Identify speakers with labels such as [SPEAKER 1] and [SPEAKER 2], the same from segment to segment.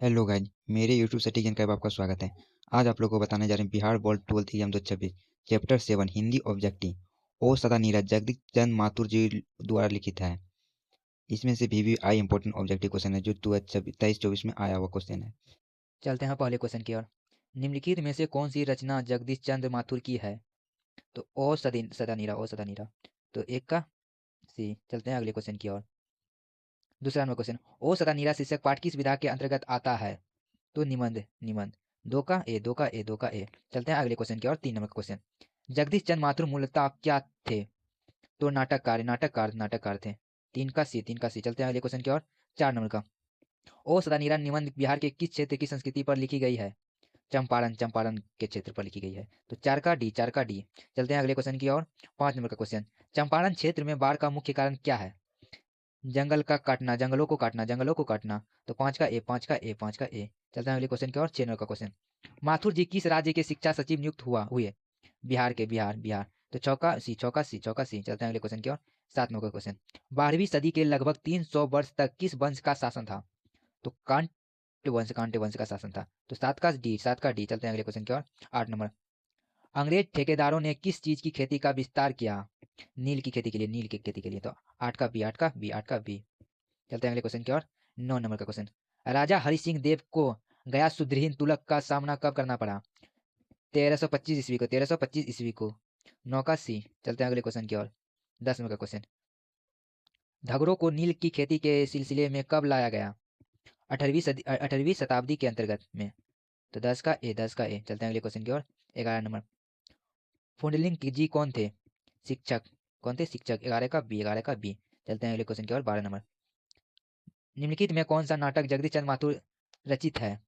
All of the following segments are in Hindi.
[SPEAKER 1] हेलो गाइज, मेरे यूट्यूब स्टडी ज्ञान का आपका स्वागत है। आज आप लोगों को बताने जा रहे हैं Bihar board 12th exam 2026 chapter 7 Hindi objective ओ सदा नीरज जगदीश चंद्र माथुर जी द्वारा लिखित है। इसमें से VVI इंपॉर्टेंट ऑब्जेक्टिव क्वेश्चन है जो 23-24 में आया हुआ क्वेश्चन है।
[SPEAKER 2] चलते हैं पहले क्वेश्चन की ओर। निम्नलिखित में से कौन सी रचना जगदीश चंद्र माथुर की है? तो ओ सदा नीरा, ओ सदा नीरा। तो एक का सी। चलते हैं अगले क्वेश्चन की ओर। दूसरा नंबर क्वेश्चन, ओ सदा नीरा शीर्षक पाठ किस विधा के अंतर्गत आता है? तो निबंध निबंध। दो का ए, दो का ए, दो का ए। चलते हैं अगले क्वेश्चन की ओर। 3 नंबर क्वेश्चन, जगदीश चंद्र माथुर मूलतः क्या थे? तो नाटककार, नाटककार, नाटककार थे। 3 का सी, 3 का सी। चलते हैं अगले क्वेश्चन की ओर। 4 नंबर का, ओ सदा नीरा निबंध बिहार के किस क्षेत्र की संस्कृति पर लिखी गई है? चंपारण, चंपारण के क्षेत्र पर लिखी गई है। तो 4 का डी, 4 का डी। चलते हैं अगले क्वेश्चन की ओर। 5 नंबर का क्वेश्चन, चंपारण क्षेत्र में बाढ़ का मुख्य कारण क्या है? जंगल का काटना, जंगलों को काटना, जंगलों को काटना। तो 5 का ए, 5 का ए, 5 का ए। चलते हैं अगले क्वेश्चन की ओर। 6 नंबर का क्वेश्चन, माथुर जी किस राज्य के शिक्षा सचिव नियुक्त हुए? बिहार के, बिहार, बिहार। तो चौका सी, चौका सी, चौका सी। चलते हैं अगले क्वेश्चन की ओर। 7 नंबर का क्वेश्चन, 12वीं सदी के लगभग 300 वर्ष तक किस वंश का शासन था? तो वंश, कांटे वंश का शासन था। तो 7 का डी, 7 का डी। चलते हैं अगले क्वेश्चन की ओर। 8 नंबर, अंग्रेज ठेकेदारों ने किस चीज की खेती का विस्तार किया? नील की खेती के लिए, नील की खेती के लिए। तो 8 का बी, 8 का बी, 8 का बी। चलते हैं अगले क्वेश्चन की ओर। 9 नंबर का क्वेश्चन, राजा हरि सिंह देव को गया सुदृढ़ तुगलक का सामना कब करना पड़ा? 1325 ईस्वी को, 1325 ईस्वी को। 9 का सी। चलते हैं अगले क्वेश्चन की ओर। 10 नंबर का क्वेश्चन, धगरों को नील की खेती के सिलसिले में कब लाया गया? 18वीं शताब्दी के अंतर्गत में। तो 10 का ए, 10 का ए। चलते हैं अगले क्वेश्चन की ओर। 11 नंबर, फुंडलिंग जी कौन थे? शिक्षक। कौन थे? शिक्षक। 11 का बी, 11 का बी। चलते हैं अगले क्वेश्चन की ओर। 12 नंबर, निम्नलिखित में कौन सा नाटक जगदीश चंद्र माथुर रचित है?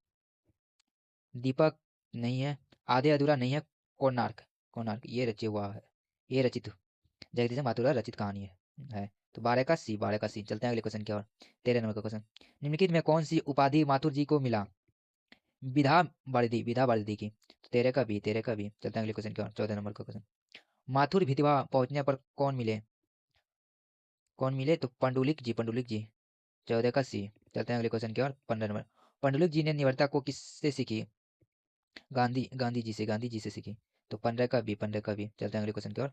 [SPEAKER 2] दीपक नहीं है, आधे अधूरा नहीं है, कोणार्क। कोणार्क ये रचित हुआ है, ये रचित जगदीश चंद्र माथुर का रचित कहानी है। तो 12 का सी, 12 का सी। चलते हैं अगले क्वेश्चन की ओर। 13 नंबर का क्वेश्चन, निम्नलिखित में कौन सी उपाधि माथुर जी को मिला? विधा बारिधि, विधा बारिधि की। तो 13 का बी, 13 का बी। चलते हैं अगले क्वेश्चन की ओर। 14 नंबर का क्वेश्चन, माथुर भितवा पहुंचने पर कौन मिले? कौन मिले? तो पंडुलिक जी, पंडुलिक जी। 14 का सी। चलते हैं अगले क्वेश्चन की ओर। 15 नंबर, पंडुलिक जी ने निवर्तक को किससे सीखी? गांधी जी से, गांधी जी से सीखी। तो 15 का बी, 15 का बी। चलते हैं अगले क्वेश्चन की ओर।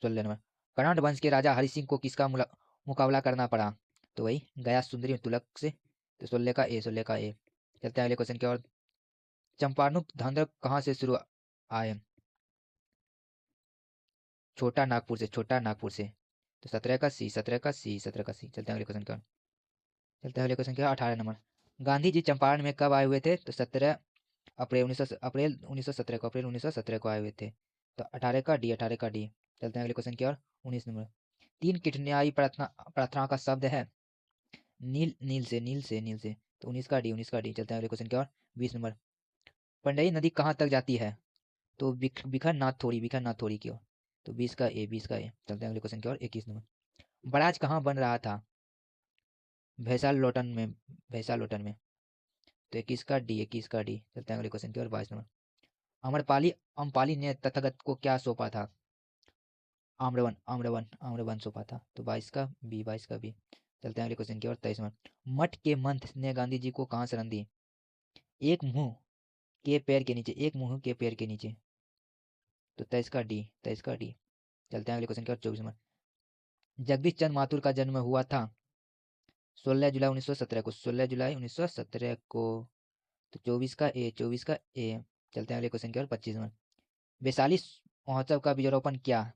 [SPEAKER 2] 16 नंबर, कर्ण वंश के राजा हरि सिंह को किसका मुकाबला करना पड़ा? तो वही गया सुंदरी तुगलक से। तो 16 का ए, 16 का ए। चलते हैं अगले क्वेश्चन की ओर। चंपारण धंधर कहाँ से शुरू आए? छोटा नागपुर से, छोटा नागपुर से। तो 17 का सी, 17 का सी, 17 का सी। चलते हैं अगले क्वेश्चन की ओर। चलते हैं अगले क्वेश्चन की ओर। 18 नंबर, गांधी जी चंपारण में कब आए हुए थे? तो 17 अप्रैल 1900, अप्रैल 1917 को, अप्रैल 1917 को आए हुए थे। तो 18 का डी, 18 का डी। चलते हैं अगले क्वेश्चन की ओर। 19 नंबर, तीन किटन्यायी प्रार्थना प्रार्थना का शब्द है? नील, नील से, नील से, नील से। तो 19 का डी, 19 का डी। चलते हैं अगले क्वेश्चन की ओर। 20 नंबर, पंडई नदी कहाँ तक जाती है? तो बिखर नाथ थोड़ी, बिखर नाथ थोड़ी की ओर। तो 20 का ए, 20 का ए। चलते हैं अगले क्वेश्चन की ओर। 21 नंबर, बराज कहाँ बन रहा था? भैसाल लोटन में, भैसाल लोटन में। तो 21 का डी, 21 का डी। चलते हैं अगले क्वेश्चन की ओर। 22 नंबर, अमरपाली अम्पाली ने तथागत को क्या सौंपा था? आम्रवन, आम्रवन, आम्रवन सौंपा था। तो 22 का बी, 22 का बी। चलते हैं अगले क्वेश्चन की ओर। 23 नंबर, मठ के मंथ ने गांधी जी को कहाँ शरण दी? एक मुंह के पैर के नीचे, एक मुंह के पैर के नीचे। तो 23 का डी, 23 का डी। चलते हैं अगले क्वेश्चन की ओर। 24 नंबर, जगदीश चंद्र माथुर का जन्म हुआ था 16 जुलाई 1917 को, 16 जुलाई 1917 को। तो 24 का ए, 24 का ए। चलते हैं अगले क्वेश्चन की ओर। 25 नंबर, वैशाली महोत्सव का बीजारोपण किया?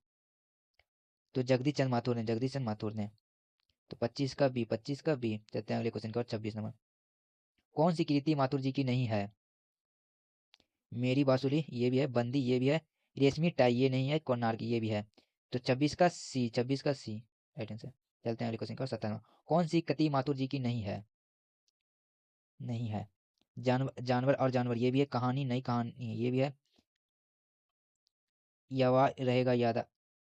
[SPEAKER 2] तो जगदीश चंद्र माथुर ने, जगदीश चंद्र माथुर ने। तो 25 का बी, 25 का बी। चलते हैं अगले क्वेश्चन की ओर। 26 नंबर, कौन सी कृति माथुर जी की नहीं है? मेरी बांसुरी ये भी है, बंदी ये भी है, रेशमी टाई ये नहीं है, कोणार्क ये भी है। तो 26 का सी, 26 का सी। Right answer. चलते हैं अगले क्वेश्चन की ओर। 17, कौन सी कृति माथुर जी की नहीं है? नहीं है, जानवर, जानवर और जानवर ये भी है, कहानी नई कहानी ये भी है, यवा रहेगा याद,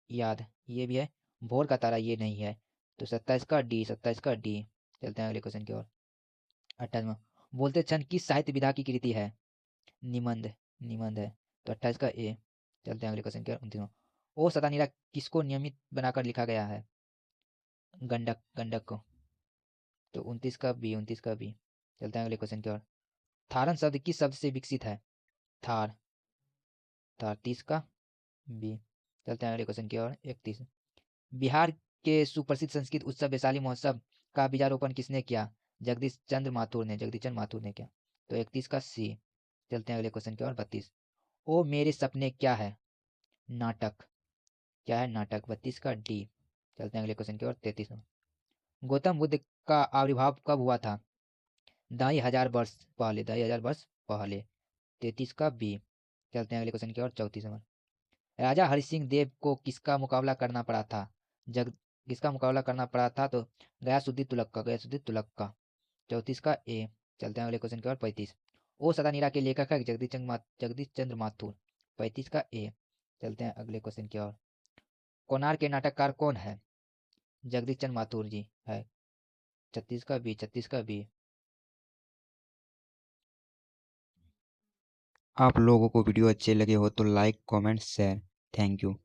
[SPEAKER 2] याद ये भी है, भोर का तारा ये नहीं है। तो 27 का डी, 27 का डी। चलते हैं अगले क्वेश्चन की ओर। 28वां, बोलते क्षण किस साहित्य विधा की कृति है? निबंध, निबंध है। तो 28 का ए। चलते हैं अगले क्वेश्चन की ओर। 29वां, ओ सतानीरा किसको नियमित बनाकर लिखा गया है? गंडक, गंडक को। तो 29 का बी, 29 का बी। चलते हैं अगले क्वेश्चन की ओर। थारन शब्द किस शब्द से विकसित है? थार, थार 30 का बी। चलते हैं अगले क्वेश्चन की ओर। 31, बिहार के सुप्रसिद्ध संस्कृत उत्सव वैशाली महोत्सव का बीजारोपण किसने किया? जगदीश चंद्र माथुर ने, जगदीश चंद्र माथुर ने किया। तो 31 का सी। चलते हैं अगले क्वेश्चन की ओर। 32, ओ मेरे सपने क्या है? नाटक। क्या है? नाटक। 32 का डी। चलते हैं अगले क्वेश्चन की ओर। 33, गौतम बुद्ध का आविर्भाव कब हुआ था? 2500 वर्ष पहले, 2500 वर्ष पहले। 33 का बी। चलते हैं अगले क्वेश्चन की ओर। 34 नंबर, राजा हरि सिंह देव को किसका मुकाबला करना पड़ा था? जग किसका मुकाबला करना पड़ा था? तो गयासुद्दीन तुगलक का, गयासुद्दीन तुगलक का। 34 का ए। चलते हैं अगले क्वेश्चन की ओर। 35, ओ सदानीरा के लेखक है जगदीश चंद्र माथुर। 35 का ए। चलते हैं अगले क्वेश्चन की ओर। कोणार्क के नाटककार कौन है? जगदीश चंद्र माथुर जी है। 36 का बी, 36 का बी।
[SPEAKER 1] आप लोगों को वीडियो अच्छे लगे हो तो like comment share. Thank you.